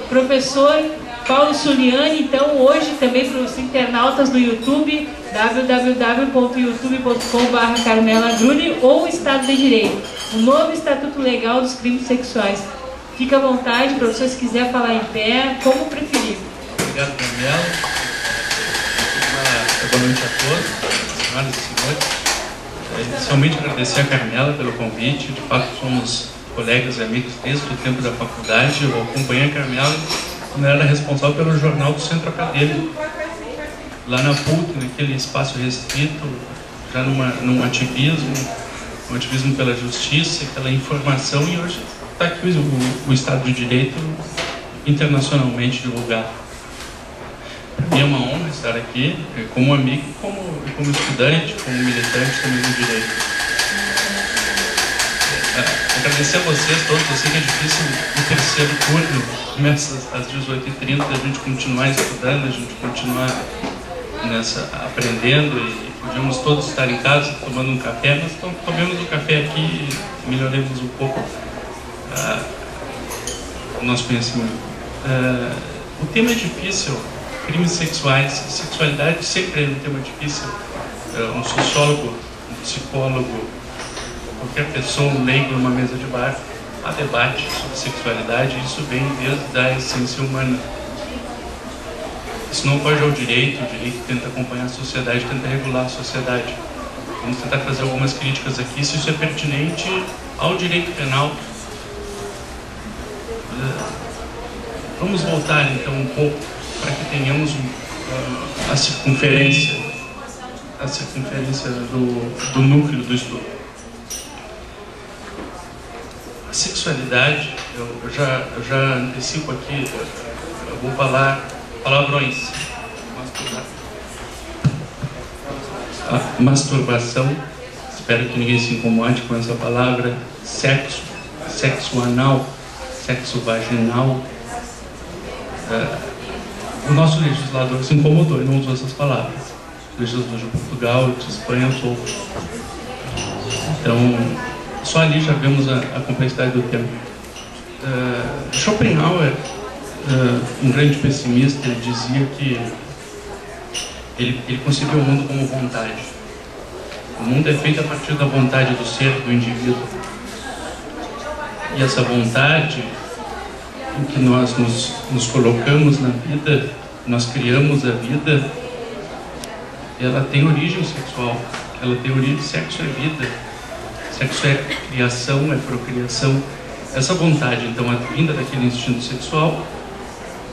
Professor Paulo Suliani, então, hoje também para os internautas do YouTube, www.youtube.com/Carmela Gruni, ou Estado de Direito, o novo Estatuto Legal dos Crimes Sexuais. Fica à vontade, professor, se quiser falar em pé, como preferir. Obrigado, Carmela. Boa noite a todos, senhoras e senhores. Inicialmente agradecer a Carmela pelo convite. De fato, somos colegas e amigos desde o tempo da faculdade. Eu acompanhei a Carmela quando ela era responsável pelo jornal do Centro Acadêmico, lá na PUC, naquele espaço restrito, já num ativismo, um ativismo pela justiça, pela informação, e hoje está aqui o Estado de Direito internacionalmente divulgado. Para mim é uma honra estar aqui, como amigo, como estudante, como militante também do direito. Agradecer a vocês todos. Eu sei que é difícil o terceiro turno, começa às 18h30, a gente continuar estudando, a gente continuar aprendendo, e podíamos todos estar em casa tomando um café, mas tomemos o café aqui e melhoremos um pouco o nosso conhecimento. O tema é difícil, crimes sexuais, sexualidade sempre é um tema difícil. Um sociólogo, um psicólogo, qualquer pessoa, um leigo numa mesa de bar, há debate sobre sexualidade, e isso vem desde a essência humana. Isso não foge ao direito, o direito tenta acompanhar a sociedade, tenta regular a sociedade. Vamos tentar fazer algumas críticas aqui, se isso é pertinente ao direito penal. Vamos voltar então um pouco para que tenhamos a circunferência do núcleo do estudo. A sexualidade, eu já antecipo aqui, eu vou falar palavrões. A masturbação, espero que ninguém se incomode com essa palavra, sexo anal, sexo vaginal. O nosso legislador se incomodou e não usou essas palavras. O legislador de Portugal, de Espanha, usou. Então, só ali já vemos a complexidade do tema. Schopenhauer, um grande pessimista, ele dizia que ele concebeu o mundo como vontade. O mundo é feito a partir da vontade do ser, do indivíduo. E essa vontade em que nós nos colocamos na vida, nós criamos a vida, ela tem origem sexual, ela tem origem, sexo é vida, sexo é criação, é procriação. Essa vontade, então, é vinda daquele instinto sexual.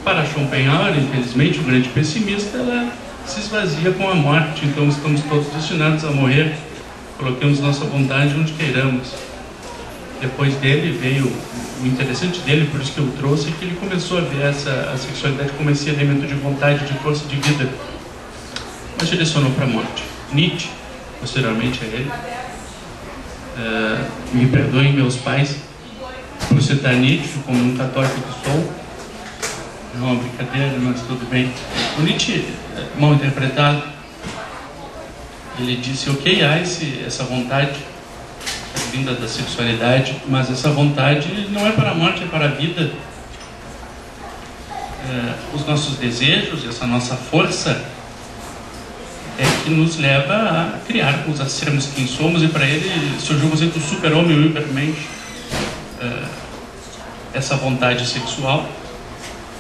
Para Schopenhauer, infelizmente, o grande pessimista, ela se esvazia com a morte, então estamos todos destinados a morrer, coloquemos nossa vontade onde queiramos. Depois dele veio, o interessante dele, por isso que eu trouxe, é que ele começou a ver a sexualidade como esse elemento de vontade, de força de vida, mas direcionou para a morte. Nietzsche, posteriormente a ele, me perdoem meus pais por citar Nietzsche, como um católico que sou, não é uma brincadeira, mas tudo bem. O Nietzsche, mal interpretado, ele disse, ok, há essa vontade vinda da sexualidade, mas essa vontade não é para a morte, é para a vida. Os nossos desejos, essa nossa força é que nos leva a criarmos, a sermos quem somos, e para ele surgiu entre o super-homem e o hipermente. Essa vontade sexual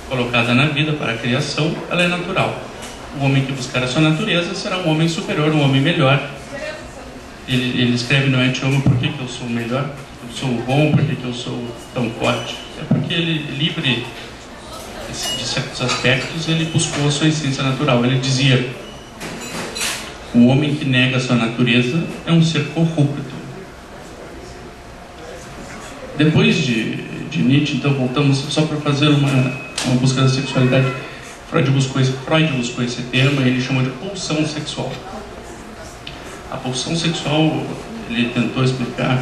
colocada na vida para a criação, ela é natural. O homem que buscar a sua natureza será um homem superior, um homem melhor. Ele escreve no Anti-Homo, por que eu sou melhor, eu sou bom, por que eu sou tão forte? É porque ele, livre de certos aspectos, ele buscou a sua essência natural. Ele dizia, o homem que nega a sua natureza é um ser corrupto. Depois de Nietzsche, então voltamos só para fazer uma busca da sexualidade. Freud buscou esse termo e ele chamou de pulsão sexual. A pulsão sexual, ele tentou explicar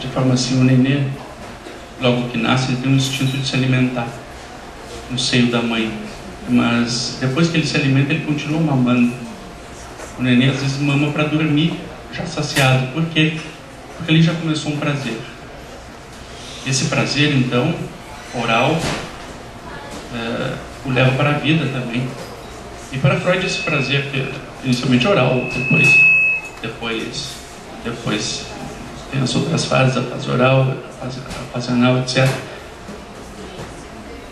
de forma assim, o nenê, logo que nasce, ele tem um instinto de se alimentar no seio da mãe, mas depois que ele se alimenta, ele continua mamando. O nenê às vezes mama para dormir, já saciado. Por quê? Porque ele já começou um prazer. Esse prazer, então, oral o leva para a vida também. E para Freud esse prazer, inicialmente oral, depois tem as outras fases, a fase oral, a fase anal, etc.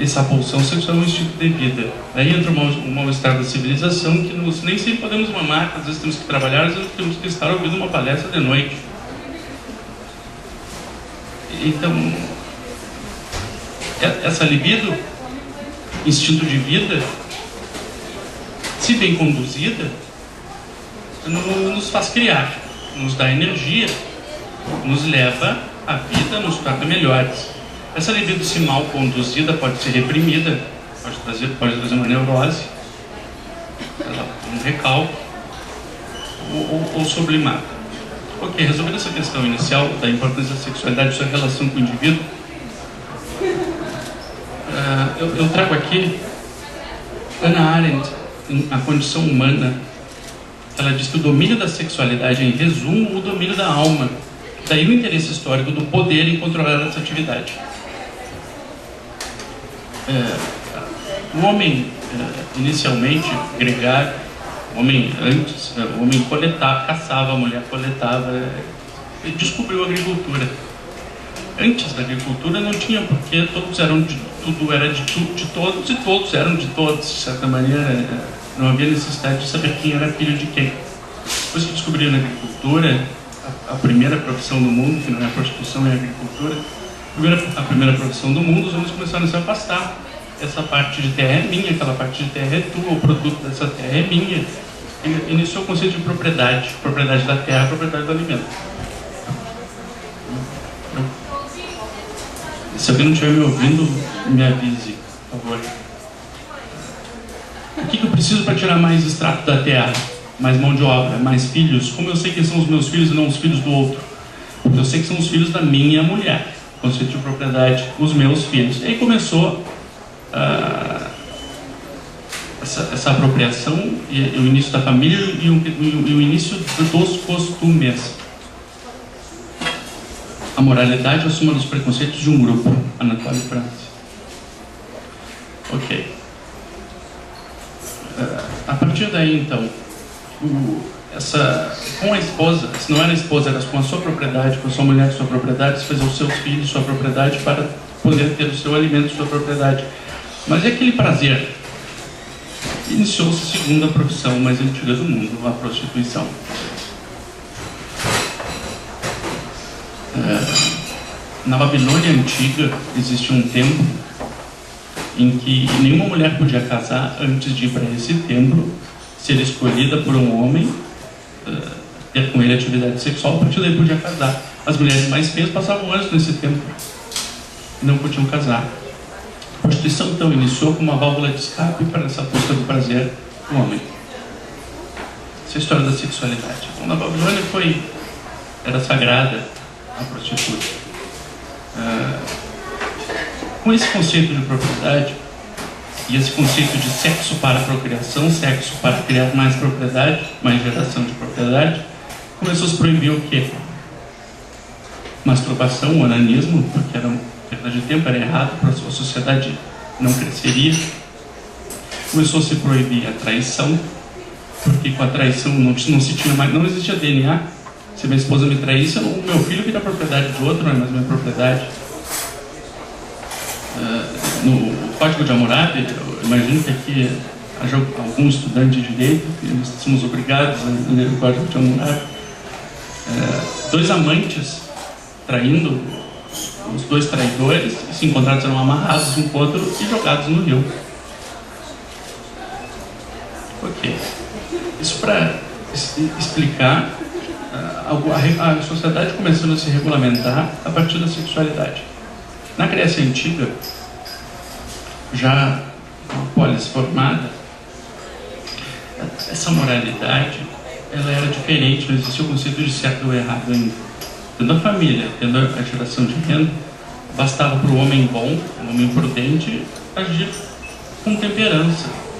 Essa pulsão sexual é um instinto de vida. Aí entra um mal-estar da civilização que nem sempre podemos mamar, às vezes temos que trabalhar, às vezes temos que estar ouvindo uma palestra de noite. Então, essa libido, instinto de vida, se bem conduzida, nos faz criar, nos dá energia, nos leva à vida, nos torna melhores. Essa libido, se mal conduzida, pode ser reprimida, pode trazer uma neurose, um recalque, ou sublimada. Ok, resolvendo essa questão inicial da importância da sexualidade e sua relação com o indivíduo, eu trago aqui Hannah Arendt, em A Condição Humana. Ela diz que o domínio da sexualidade é, em resumo, o domínio da alma. Daí o interesse histórico do poder em controlar essa atividade. O homem, inicialmente, gregário, o homem coletava, caçava, a mulher coletava, e descobriu a agricultura. Antes da agricultura não tinha, porque todos eram tudo era de todos e todos eram de todos. De certa maneira, não havia necessidade de saber quem era filho de quem. Depois que descobriram a agricultura, a primeira profissão do mundo, que não é a prostituição, é a agricultura, a primeira profissão do mundo, os homens começaram a se afastar. Essa parte de terra é minha, aquela parte de terra é tua, o produto dessa terra é minha. Iniciou o conceito de propriedade da terra, propriedade do alimento. Se alguém não estiver me ouvindo, me avise, por favor. O que eu preciso para tirar mais extrato da terra? Mais mão de obra, mais filhos? Como eu sei que são os meus filhos e não os filhos do outro? Porque eu sei que são os filhos da minha mulher. Conceito de propriedade, os meus filhos. E aí começou essa apropriação, e o início da família e o início dos costumes. A moralidade é a soma dos preconceitos de um grupo. Anatole France. Ok. A partir daí, então, com a esposa, se não era a esposa, era com a sua propriedade, com a sua mulher, sua propriedade, se fazer os seus filhos, sua propriedade, para poder ter o seu alimento, sua propriedade. Mas é aquele prazer. Iniciou-se a segunda profissão mais antiga do mundo, a prostituição. Na Babilônia Antiga existia um templo em que nenhuma mulher podia casar antes de ir para esse templo, ser escolhida por um homem, ter com ele atividade sexual, a partir daí podia casar. As mulheres mais feias passavam anos nesse templo e não podiam casar. A prostituição então iniciou como uma válvula de escape para essa busca do prazer do homem. Essa é a história da sexualidade. Então, na Babilônia era sagrada a prostituta. Com esse conceito de propriedade e esse conceito de sexo para procriação, sexo para criar mais propriedade, mais geração de propriedade, começou a se proibir o quê? Masturbação, onanismo, porque era perda de tempo, era errado, para a sua sociedade não cresceria. Começou a se proibir a traição, porque com a traição não se tinha mais, não existia DNA. Se minha esposa me traísse, o meu filho vira propriedade de outro, não é mais minha propriedade. No Código de Hammurabi, eu imagino que aqui haja algum estudante de direito, que nós somos obrigados a ler o Código de Hammurabi. Dois amantes traindo, os dois traidores, se encontrados, eram amarrados um com o outro e jogados no rio. Ok. Isso para explicar a sociedade começando a se regulamentar a partir da sexualidade. Na Grécia Antiga, já polis formada, essa moralidade ela era diferente, não existia o conceito de certo ou errado ainda. Tendo a família, tendo a geração de renda, bastava para o homem bom, o homem prudente, agir com temperança.